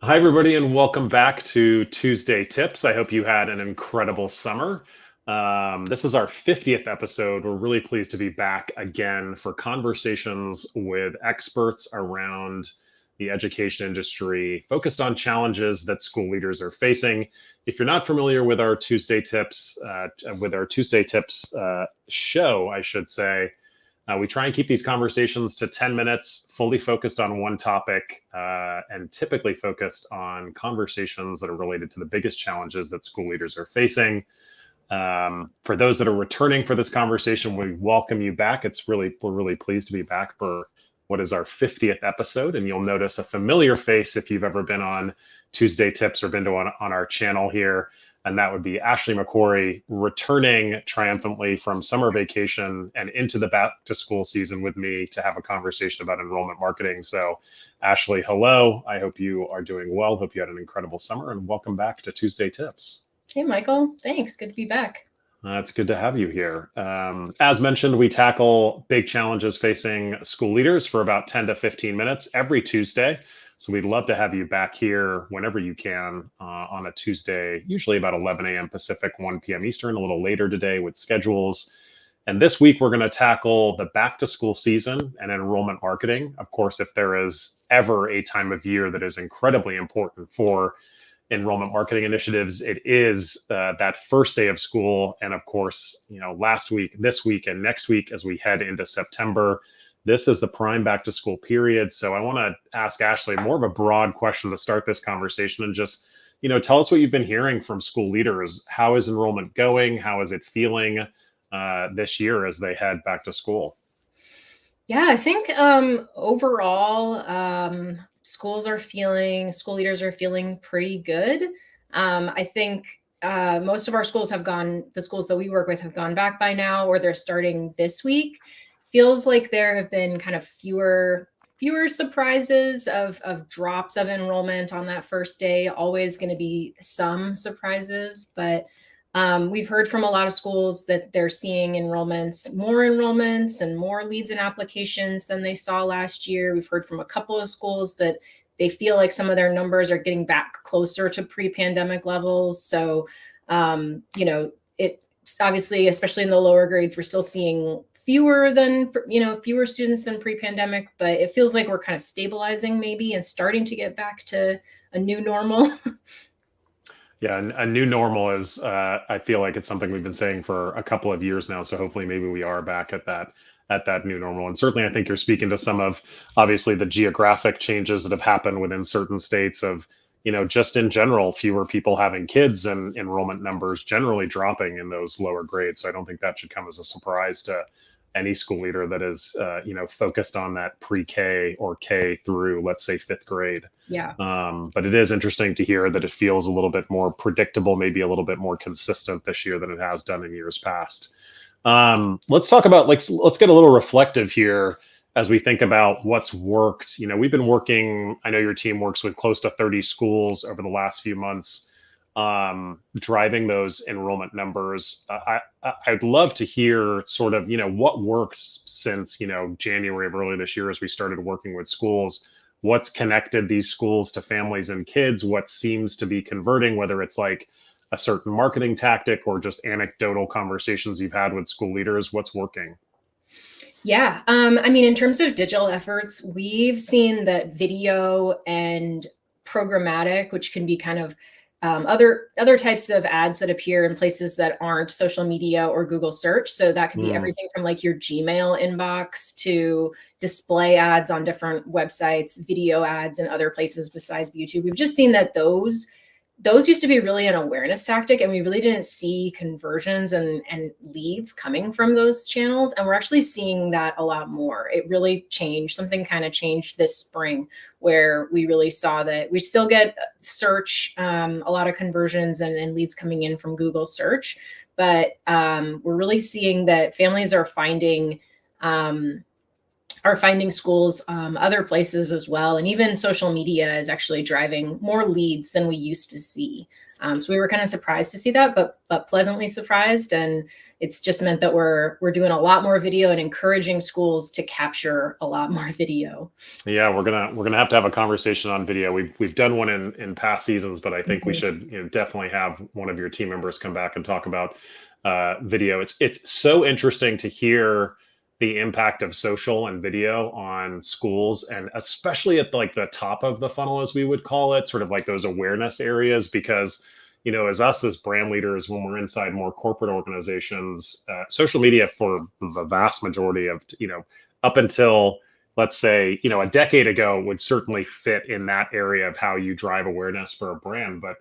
Hi, everybody, and welcome back to Tuesday Tips. I hope you had an incredible summer. This is our 50th episode. We're really pleased to be back again for conversations with experts around the education industry, focused on challenges that school leaders are facing. If you're not familiar with our Tuesday Tips, show, I should say, we try and keep these conversations to 10 minutes, fully focused on one topic, and typically focused on conversations that are related to the biggest challenges that school leaders are facing. For those that are returning for this conversation, we welcome you back. We're really pleased to be back for what is our 50th episode, and you'll notice a familiar face if you've ever been on Tuesday Tips or been to on our channel here. And that would be Ashely MacQuarrie returning triumphantly from summer vacation and into the back to school season with me to have a conversation about enrollment marketing. So Ashely, hello. I hope you are doing well. Hope you had an incredible summer, and welcome back to Tuesday Tips. Hey, Michael. Thanks. Good to be back. It's good to have you here. As mentioned, we tackle big challenges facing school leaders for about 10 to 15 minutes every Tuesday. So we'd love to have you back here whenever you can on a Tuesday, usually about 11 a.m. Pacific, 1 p.m. Eastern, a little later today with schedules. And this week, we're going to tackle the back to school season and enrollment marketing. Of course, if there is ever a time of year that is incredibly important for enrollment marketing initiatives, it is that first day of school. And of course, last week, this week, and next week, as we head into September, this is the prime back to school period. So I want to ask Ashely more of a broad question to start this conversation, and just, tell us what you've been hearing from school leaders. How is enrollment going? How is it feeling this year as they head back to school? Yeah, I think overall, school leaders are feeling pretty good. I think most of our schools the schools that we work with have gone back by now, or they're starting this week. Feels like there have been kind of fewer surprises of drops of enrollment on that first day. Always going to be some surprises, but we've heard from a lot of schools that they're seeing more enrollments and more leads and applications than they saw last year. We've heard from a couple of schools that they feel like some of their numbers are getting back closer to pre-pandemic levels. So, it's obviously, especially in the lower grades, we're still seeing fewer students than pre-pandemic, but it feels like we're kind of stabilizing maybe and starting to get back to a new normal. Yeah, a new normal is, I feel like it's something we've been saying for a couple of years now. So hopefully maybe we are back at that new normal. And certainly I think you're speaking to some of, obviously, the geographic changes that have happened within certain states of, just in general, fewer people having kids and enrollment numbers generally dropping in those lower grades. So I don't think that should come as a surprise to any school leader that is, focused on that pre-K or K through, let's say, fifth grade. Yeah. But it is interesting to hear that it feels a little bit more predictable, maybe a little bit more consistent this year than it has done in years past. Let's talk about, let's get a little reflective here as we think about what's worked. We've been working, I know your team works with close to 30 schools over the last few months, driving those enrollment numbers. I'd love to hear sort of, what worked since, January of early this year as we started working with schools. What's connected these schools to families and kids? What seems to be converting, whether it's like a certain marketing tactic or just anecdotal conversations you've had with school leaders? What's working? Yeah. In terms of digital efforts, we've seen that video and programmatic, which can be kind of other types of ads that appear in places that aren't social media or Google search. So that could be everything from like your Gmail inbox to display ads on different websites, video ads and other places besides YouTube. We've just seen that those used to be really an awareness tactic, and we really didn't see conversions and leads coming from those channels. And we're actually seeing that a lot more. It really changed. Something kind of changed this spring, where we really saw that we still get search, a lot of conversions and leads coming in from Google search, but we're really seeing that families are finding are finding schools other places as well. And even social media is actually driving more leads than we used to see. So we were kind of surprised to see that, but pleasantly surprised. And it's just meant that we're doing a lot more video and encouraging schools to capture a lot more video. Yeah, we're gonna have to have a conversation on video. We've done one in past seasons, but I think we should, definitely have one of your team members come back and talk about video. It's so interesting to hear the impact of social and video on schools, and especially at like the top of the funnel, as we would call it, sort of like those awareness areas, because as us as brand leaders, when we're inside more corporate organizations, social media for the vast majority of, up until, let's say, a decade ago, would certainly fit in that area of how you drive awareness for a brand. But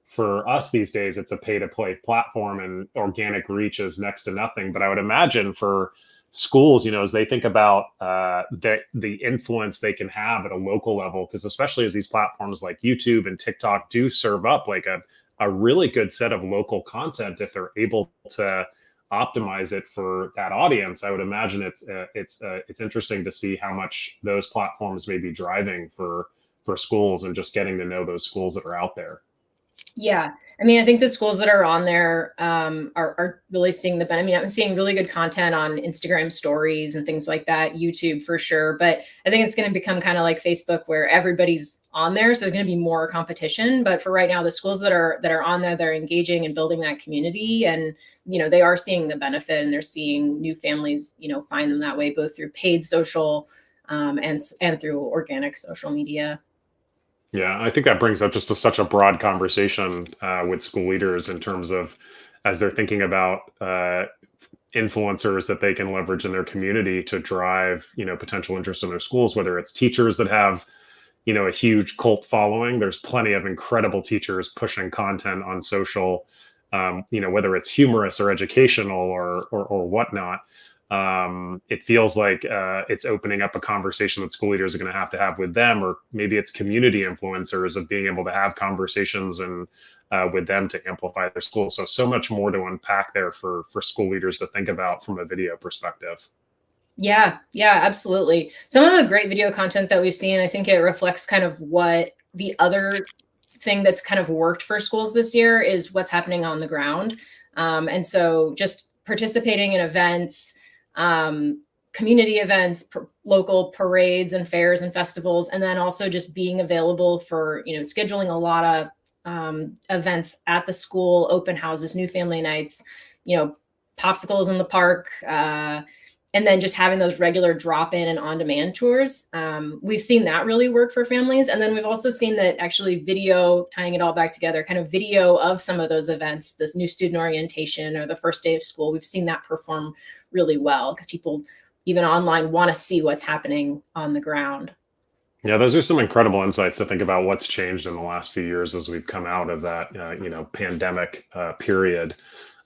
for us these days, it's a pay to play platform, and organic reach is next to nothing. But I would imagine for schools, as they think about the influence they can have at a local level, because especially as these platforms like YouTube and TikTok do serve up like a really good set of local content, if they're able to optimize it for that audience, I would imagine it's interesting to see how much those platforms may be driving for schools, and just getting to know those schools that are out there. Yeah. I mean, I think the schools that are on there are really seeing the benefit. I mean, I'm seeing really good content on Instagram stories and things like that, YouTube for sure. But I think it's going to become kind of like Facebook, where everybody's on there. So there's going to be more competition. But for right now, the schools that are on there, they're engaging and building that community. And, they are seeing the benefit, and they're seeing new families, find them that way, both through paid social and through organic social media. Yeah, I think that brings up just such a broad conversation with school leaders, in terms of, as they're thinking about influencers that they can leverage in their community to drive, potential interest in their schools, whether it's teachers that have, a huge cult following. There's plenty of incredible teachers pushing content on social, whether it's humorous or educational or whatnot. It feels like it's opening up a conversation that school leaders are going to have with them, or maybe it's community influencers, of being able to have conversations and with them to amplify their school. So much more to unpack there for school leaders to think about from a video perspective. Yeah, absolutely. Some of the great video content that we've seen, I think it reflects kind of what the other thing that's kind of worked for schools this year is what's happening on the ground. And so just participating in events, community events, local parades and fairs and festivals, and then also just being available for, scheduling a lot of events at the school, open houses, new family nights, popsicles in the park, and then just having those regular drop-in and on-demand tours. We've seen that really work for families. And then we've also seen that actually video, tying it all back together, kind of video of some of those events, this new student orientation or the first day of school, we've seen that perform really well, because people, even online, want to see what's happening on the ground. Yeah, those are some incredible insights to think about what's changed in the last few years as we've come out of that, pandemic period.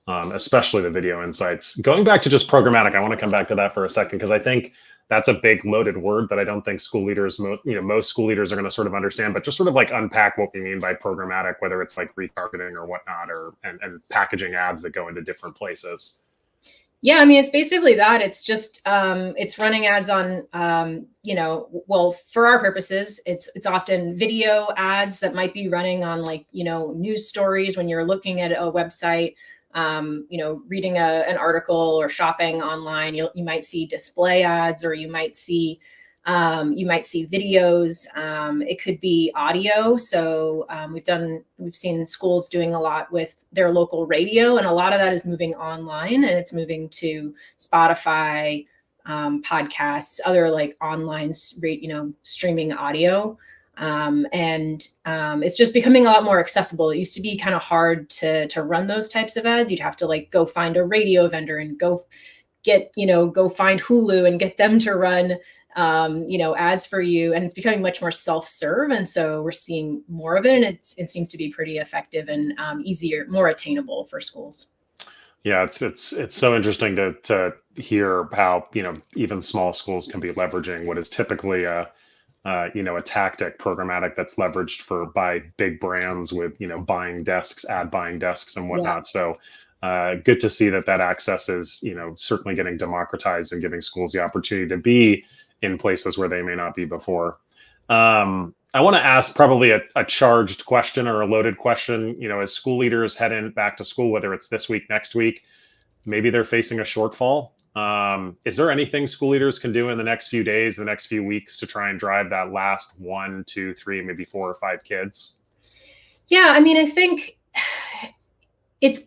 Especially the video insights. Going back to just programmatic, I want to come back to that for a second, because I think that's a big loaded word that I don't think school leaders, most school leaders are going to sort of understand, but just sort of like unpack what we mean by programmatic, whether it's like retargeting or whatnot, and packaging ads that go into different places. Yeah, I mean, it's basically that. It's just it's running ads on, well, for our purposes, it's often video ads that might be running on, like, news stories when you're looking at a website. Reading an article or shopping online, you might see display ads, or you might see videos. It could be audio. So we've seen schools doing a lot with their local radio, and a lot of that is moving online, and it's moving to Spotify, podcasts, other like online, streaming audio. It's just becoming a lot more accessible. It used to be kind of hard to run those types of ads. You'd have to like go find a radio vendor and go find Hulu and get them to run, ads for you. And it's becoming much more self-serve. And so we're seeing more of it, and it seems to be pretty effective and easier, more attainable for schools. Yeah, it's so interesting to hear how, even small schools can be leveraging what is typically a tactic, programmatic, that's leveraged by big brands with, ad buying desks and whatnot. Yeah. So good to see that access is, certainly getting democratized, and giving schools the opportunity to be in places where they may not be before. I want to ask probably a charged question or a loaded question. As school leaders head in back to school, whether it's this week, next week, maybe they're facing a shortfall. Is there anything school leaders can do in the next few days, the next few weeks to try and drive that last 1, 2, 3, maybe 4 or 5 kids? Yeah, I mean, I think it's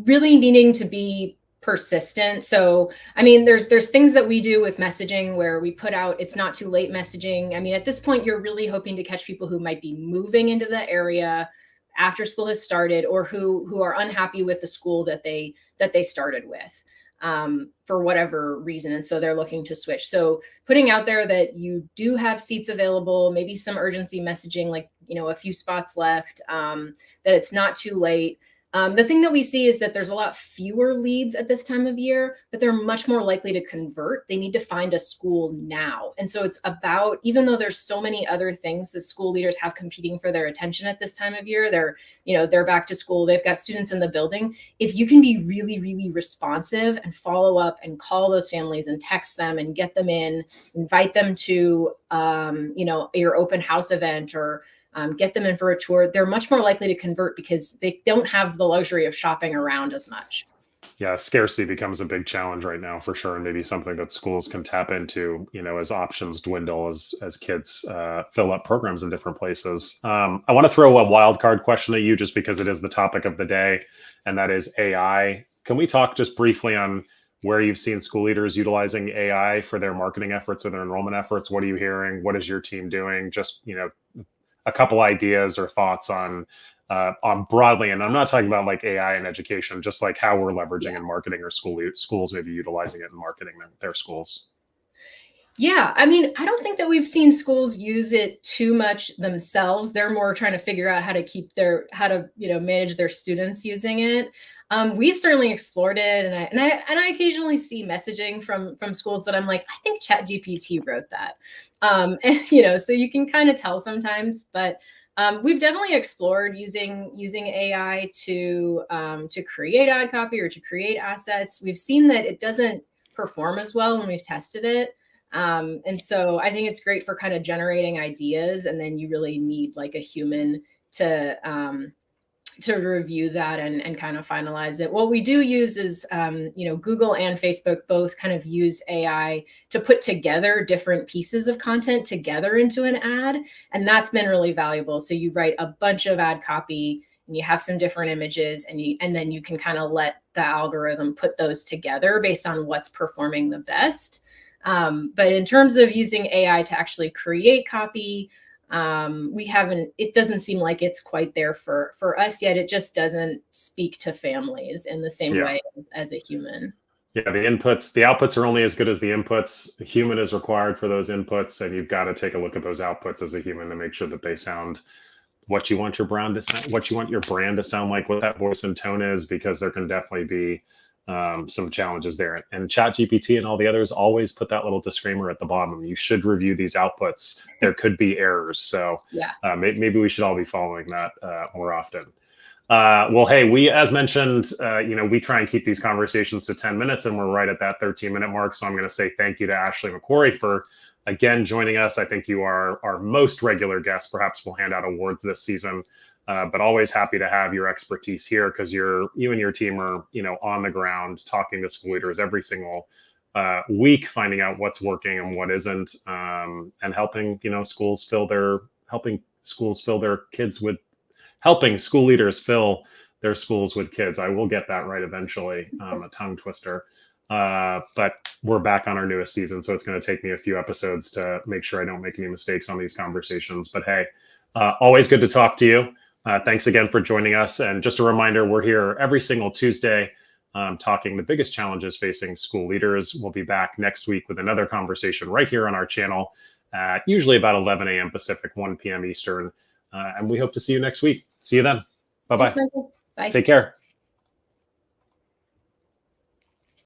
really needing to be persistent. So, I mean, there's things that we do with messaging where we put out it's not too late messaging. I mean, at this point, you're really hoping to catch people who might be moving into the area after school has started, or who are unhappy with the school that they started with for whatever reason, and so they're looking to switch. So putting out there that you do have seats available, maybe some urgency messaging, like a few spots left, that it's not too late. The thing that we see is that there's a lot fewer leads at this time of year, but they're much more likely to convert. They need to find a school now. And so it's about, even though there's so many other things that school leaders have competing for their attention at this time of year, they're back to school, they've got students in the building. If you can be really, really responsive and follow up and call those families and text them and get them in, invite them to, your open house event, or get them in for a tour, they're much more likely to convert because they don't have the luxury of shopping around as much. Yeah, scarcity becomes a big challenge right now for sure, and maybe something that schools can tap into, as options dwindle, as kids fill up programs in different places. I want to throw a wild card question at you just because it is the topic of the day, and that is AI. Can we talk just briefly on where you've seen school leaders utilizing AI for their marketing efforts or their enrollment efforts? What are you hearing? What is your team doing? Just, a couple ideas or thoughts on broadly, and I'm not talking about like AI in education, just like how we're leveraging in marketing, or schools maybe utilizing it in marketing their schools. Yeah, I mean, I don't think that we've seen schools use it too much themselves. They're more trying to figure out how to manage their students using it. We've certainly explored it, and I occasionally see messaging from schools that I'm like, I think ChatGPT wrote that, and so you can kind of tell sometimes. But we've definitely explored using AI to create ad copy or to create assets. We've seen that it doesn't perform as well when we've tested it. And so I think it's great for kind of generating ideas, and then you really need like a human to review that and kind of finalize it. What we do use is, Google and Facebook both kind of use AI to put together different pieces of content together into an ad. And that's been really valuable. So you write a bunch of ad copy and you have some different images, and then you can kind of let the algorithm put those together based on what's performing the best. But in terms of using AI to actually create copy, it doesn't seem like it's quite there for us yet. It just doesn't speak to families in the same way as a human. Yeah, the outputs are only as good as the inputs. A human is required for those inputs, and you've got to take a look at those outputs as a human to make sure that they sound what you want your brand to sound, like, what that voice and tone is, because there can definitely be some challenges there. And ChatGPT and all the others always put that little disclaimer at the bottom. You should review these outputs. There could be errors. So maybe we should all be following that more often. Well, hey, as mentioned, we try and keep these conversations to 10 minutes, and we're right at that 13-minute mark. So I'm going to say thank you to Ashely MacQuarrie for, again, joining us. I think you are our most regular guest. Perhaps we'll hand out awards this season. But always happy to have your expertise here, because you and your team are, on the ground talking to school leaders every single week, finding out what's working and what isn't, and helping school leaders fill their schools with kids. I will get that right eventually. A tongue twister. But we're back on our newest season, so it's going to take me a few episodes to make sure I don't make any mistakes on these conversations. But hey, always good to talk to you. Thanks again for joining us. And just a reminder, we're here every single Tuesday talking the biggest challenges facing school leaders. We'll be back next week with another conversation right here on our channel at usually about 11 a.m. Pacific, 1 p.m. Eastern. And we hope to see you next week. See you then. Bye-bye. Bye. Take care.